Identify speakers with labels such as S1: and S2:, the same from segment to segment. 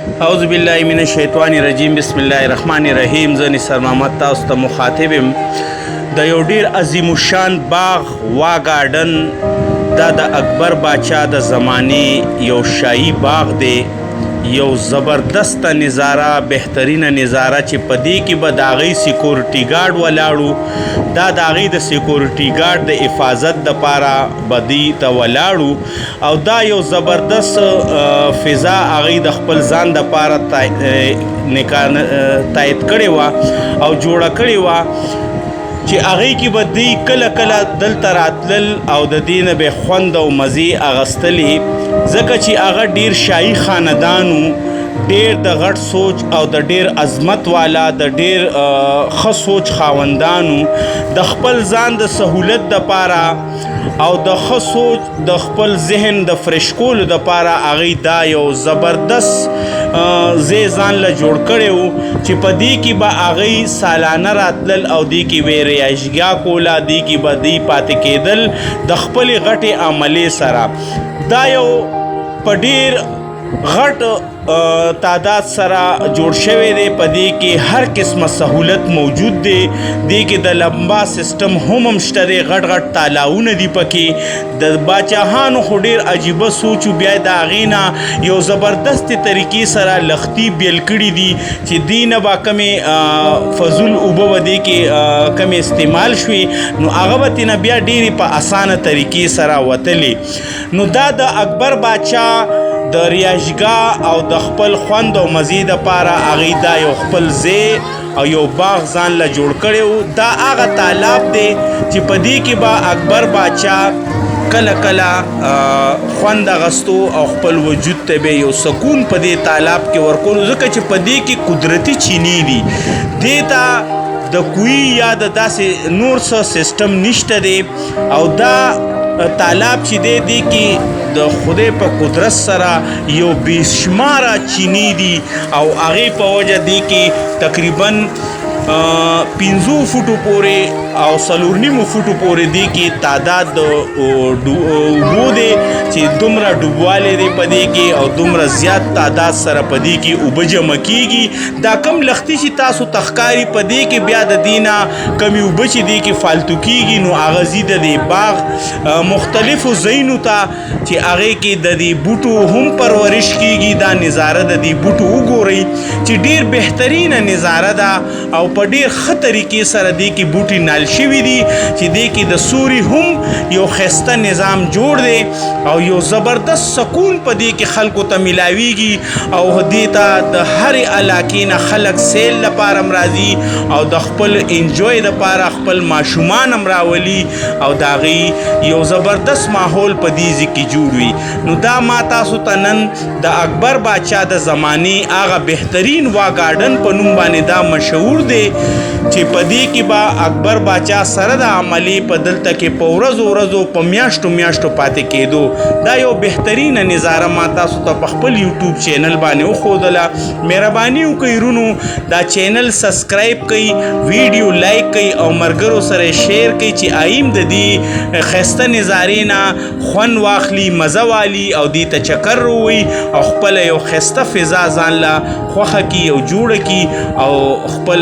S1: اعوذ بالله من الشیطان الرجیم بسم الله الرحمن الرحیم. زه نثار محمد تاسو ته مخاطب یم د یو ډیر عظیم الشان باغ وا ګارډن دا د اکبر بادشاہ د زمانې یو شاهي باغ دی. یو زبردست نظاره بهترینه نظاره چې په دې کې به د هغې سیکورټي ګارډ ولاړو. دا د هغې د سیکورټي ګارډ د حفاظت دپاره به دې ته ولاړو او دا یو زبردست فضا هغې د خپل ځان دپاره تایید کړې وه او جوړه کړې وه چې هغې کې به دوی کله کله دلته راتلل او د دې نه به خوند او مزې اخیستلې، ځکه چې هغه ډیر شاهي خاندان و، ډیر د غټ سوچ او د ډیر عظمت والا د ډیر ښه سوچ خاوندانو. د خپل ځان د سهولت دپاره او د ښه سوچ د خپل ذهن د فرش کولو دپاره هغې دا یو زبردست ځای ځان له جوړ کړی و چې په دې کې به هغې سالانه راتلل او دې کې به یې ریایشګاه کوله، دې کې به دوی پاتې کېدل د خپلې غټې عملې سره. دا یو په ډیر غټ تعداد سره جوړ شوی دی، په دې کې هر قسمه سهولت موجود دی. دې کې د لمبا سیستم هم شته دی، غټ غټ تالاونه دي پکې. د باچاهانو خو ډیر عجیبه سوچ بیا د هغې نه یو زبردستې طریقې سره لختي بیل کړي دي چې دې نه به کمې فضول اوبه به دې کې کمې استعمال شوې نو هغه به ترې نه بیا ډېرې په اسانه طریقې سره وتلې. نو دا د اکبر بادشاہ د ریایشګاه او د خپل خوند او مزې دپاره هغې دا یو خپل ځای او یو باغ ځان له جوړ کړی و. دا هغه تالاب دی چې په دې کې به اکبر بادشاہ کله کله خوند اخیستو او خپل وجود ته به یو سکون په دې تالاب کې ورکولو، ځکه چې په دې کې قدرتي چینې دي. دې ته د کوی یا د داسې نور څه سیسټم نشته دی او دا تالاب چې دی دې کې د خدای په قدرت سره یو بېشماره چینې دي او هغې په وجه دې کې تقریبا 15 فوټو پورې او 4.5 فوټو پورې دې کې تعداد د اوبو دی چې دومره ډوبوالی دی په دې کې او دومره زیات تعداد سره په دې کې اوبه جمع کېږي. دا کم لختي چې تاسو ته ښکاري په دې کې بیا د دې نه کمې اوبه چې دې کې فالتو کېږي نو هغه ځي د دې باغ مختلفو ځایونو ته چې هغې کې د دې بوټو هم پرورش کېږي. دا نظاره د دې بوټو وګورئ چې ډېر بهترینه نظاره ده او په ډېر ښه طریقې سره دې کې بوټي نال شوي دي چې دې کې د سوري هم یو ښایسته نظام جوړ دی او یو زبردست سکون په دې کې خلکو ته میلاویږي او دې ته د هرې علاقې نه خلک سیل لپاره هم راځي او د خپل انجوی دپاره خپل ماشومان هم راولي او د هغې یو زبردست ماحول په دې ځای کې جوړ وي. نو دا ما تاسو ته نن د اکبر بادشاہ د زمانې هغه بهترین وا ګارډن په نوم باندې دا مشهور دی چې په دې کې به اکبر بادشاہ سره د عملې په دلته کې په ورځو ورځو په میاشتو میاشتو پاتې کېدو. دا یو بهترینه نظاره ما تاسو ته په خپل یوټیوب چینل باندې وښودله. مهرباني وکړئ رونو دا چینل سبسکرایب کړئ، ویډیو لایک کړئ او ملګرو سره شیر کړئ چې آیم د دې ښایسته نظارې نه خوند واخلي، مزه والي او دې ته چکر ووهي او خپله یو ښایسته فضا ځان له خوښه کړي او جوړه کړي او خپل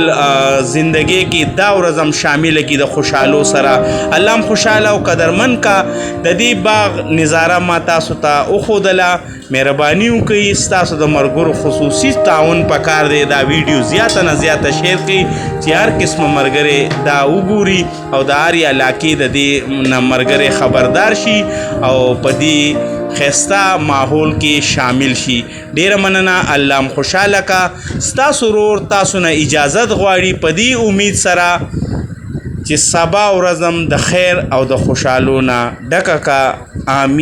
S1: زندګۍ کې دا ورځ هم شامله کړي د خوشحالو سره. الله هم خوشحاله او قدرمن کا. د دې باغ نظاره ما تاسو ته وښودله. مهرباني وکړئ ستاسو د ملګرو خصوصي تعاون پکار دی. دا ویډیو زیاته نه زیاته شیر کړئ چې هر قسمه ملګری دا وګوري او د هرې علاقې د دې نه ملګری خبردار شي او په دې خیسته ماحول کې شامل شي. ډیره مننه. الله هم خوشحاله کا. ستاسو ورور تاسو نه اجازت غواړي په دې امید سره چې سبا ورځ هم د خیر او د خوشحالو نه ډکه کا. آمین.